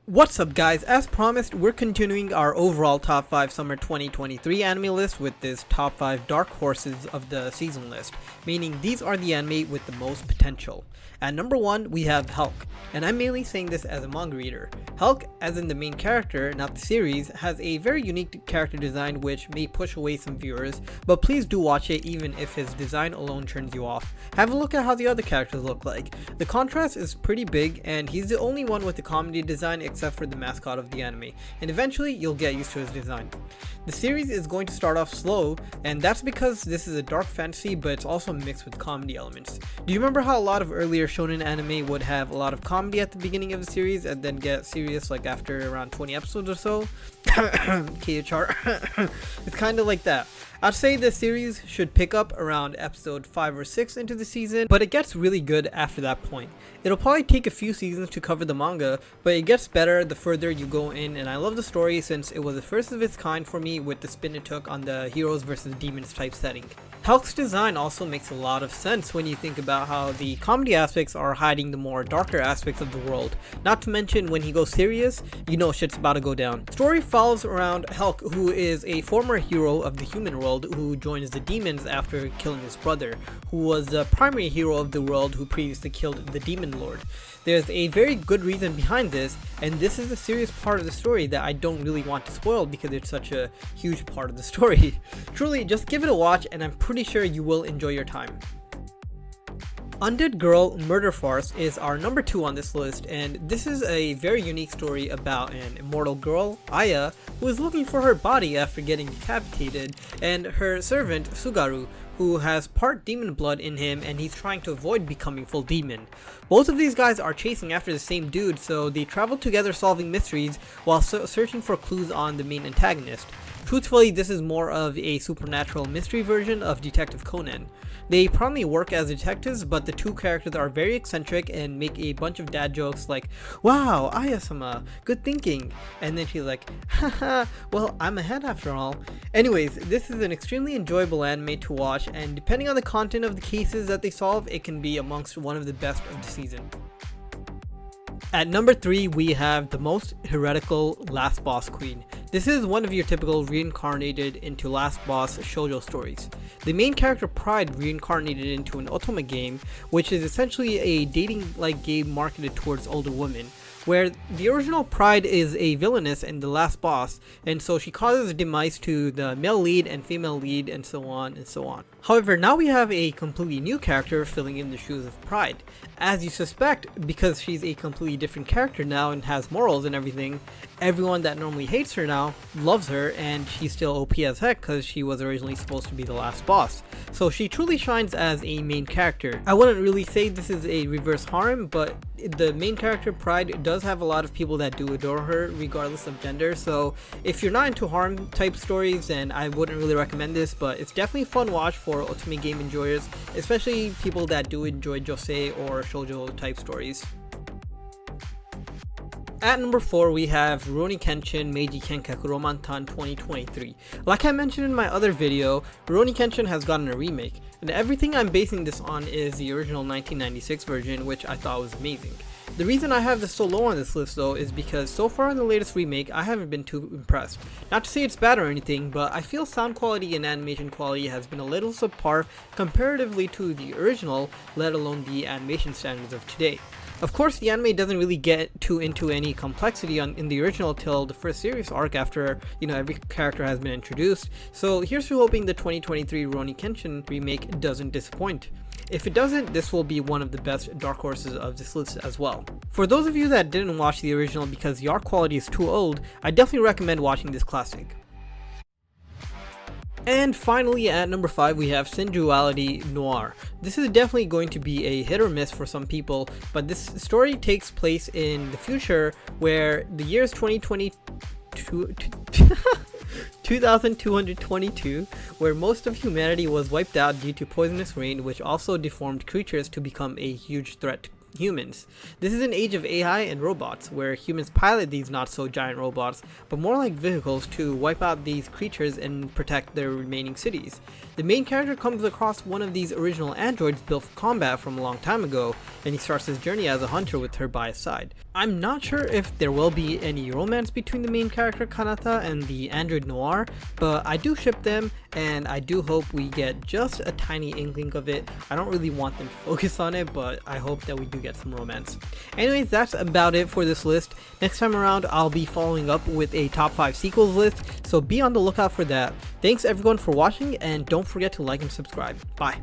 What's up guys, as promised, we're continuing our overall top 5 summer 2023 anime list with this top 5 dark horses of the season list, meaning these are the anime with the most potential. At number 1 we have Helck, and I'm mainly saying this as a manga reader. Helck, as in the main character, not the series, has a very unique character design which may push away some viewers, but please do watch it even if his design alone turns you off. Have a look at how the other characters look like. The contrast is pretty big and he's the only one with the comedy design except for the mascot of the anime, and eventually you'll get used to his design. The series is going to start off slow, and that's because this is a dark fantasy but it's also mixed with comedy elements. Do you remember how a lot of earlier shonen anime would have a lot of comedy at the beginning of the series and then get serious like after around 20 episodes or so? KHR. It's kind of like that. I'd say the series should pick up around episode 5 or 6 into the season, but it gets really good after that point. It'll probably take a few seasons to cover the manga, but it gets better the further you go in, and I love the story since it was the first of its kind for me with the spin it took on the heroes versus demons type setting. Helck's design also makes a lot of sense when you think about how the comedy aspects are hiding the more darker aspects of the world. Not to mention when he goes serious, you know shit's about to go down. Story follows around Helck, who is a former hero of the human world who joins the demons after killing his brother, who was the primary hero of the world who previously killed the demon lord. There's a very good reason behind this, and this is a serious part of the story that I don't really want to spoil because it's such a huge part of the story. Truly, just give it a watch and I'm pretty sure you will enjoy your time. Undead Girl Murder Farce is our number 2 on this list, and this is a very unique story about an immortal girl, Aya, who is looking for her body after getting decapitated, and her servant, Sugaru, who has part demon blood in him and he's trying to avoid becoming full demon. Both of these guys are chasing after the same dude, so they travel together solving mysteries while searching for clues on the main antagonist. Truthfully, this is more of a supernatural mystery version of Detective Conan. They probably work as detectives, but the two characters are very eccentric and make a bunch of dad jokes like, "Wow, Aya-sama, good thinking," and then she's like, "Haha, well, I'm ahead after all." Anyways, this is an extremely enjoyable anime to watch, and depending on the content of the cases that they solve, it can be amongst one of the best of the season. At number 3 we have the most heretical Last Boss Queen. This is one of your typical reincarnated into last boss shoujo stories. The main character Pride reincarnated into an otome game, which is essentially a dating-like game marketed towards older women, where the original Pride is a villainess and the last boss, and so she causes demise to the male lead and female lead and so on and so on. However, now we have a completely new character filling in the shoes of Pride. As you suspect, because she's a completely different character now and has morals and everything, everyone that normally hates her now loves her, and she's still OP as heck because she was originally supposed to be the last boss. So she truly shines as a main character. I wouldn't really say this is a reverse harem, but the main character Pride does have a lot of people that do adore her regardless of gender, so if you're not into harem type stories then I wouldn't really recommend this, but it's definitely a fun watch for otome game enjoyers, especially people that do enjoy josei or shoujo type stories. At number 4 we have Rurouni Kenshin Meiji Kenkaku Romantan 2023. Like I mentioned in my other video, Rurouni Kenshin has gotten a remake, and everything I'm basing this on is the original 1996 version, which I thought was amazing. The reason I have this so low on this list though is because so far in the latest remake I haven't been too impressed. Not to say it's bad or anything, but I feel sound quality and animation quality has been a little subpar comparatively to the original, let alone the animation standards of today. Of course, the anime doesn't really get too into any complexity in the original till the first series arc after, every character has been introduced, so here's to hoping the 2023 Rurouni Kenshin remake doesn't disappoint. If it doesn't, this will be one of the best dark horses of this list as well. For those of you that didn't watch the original because the art quality is too old, I definitely recommend watching this classic. And finally, at number 5 we have Synduality Noir. This is definitely going to be a hit or miss for some people, but this story takes place in the future where the year is 2222, where most of humanity was wiped out due to poisonous rain, which also deformed creatures to become a huge threat to humans. This is an age of AI and robots, where humans pilot these not so giant robots, but more like vehicles to wipe out these creatures and protect their remaining cities. The main character comes across one of these original androids built for combat from a long time ago, and he starts his journey as a hunter with her by his side. I'm not sure if there will be any romance between the main character Kanata and the android Noir, but I do ship them and I do hope we get just a tiny inkling of it. I don't really want them to focus on it, but I hope that we do get some romance. Anyways, that's about it for this list. Next time around, I'll be following up with a top 5 sequels list, so be on the lookout for that. Thanks everyone for watching, and don't forget to like and subscribe. Bye.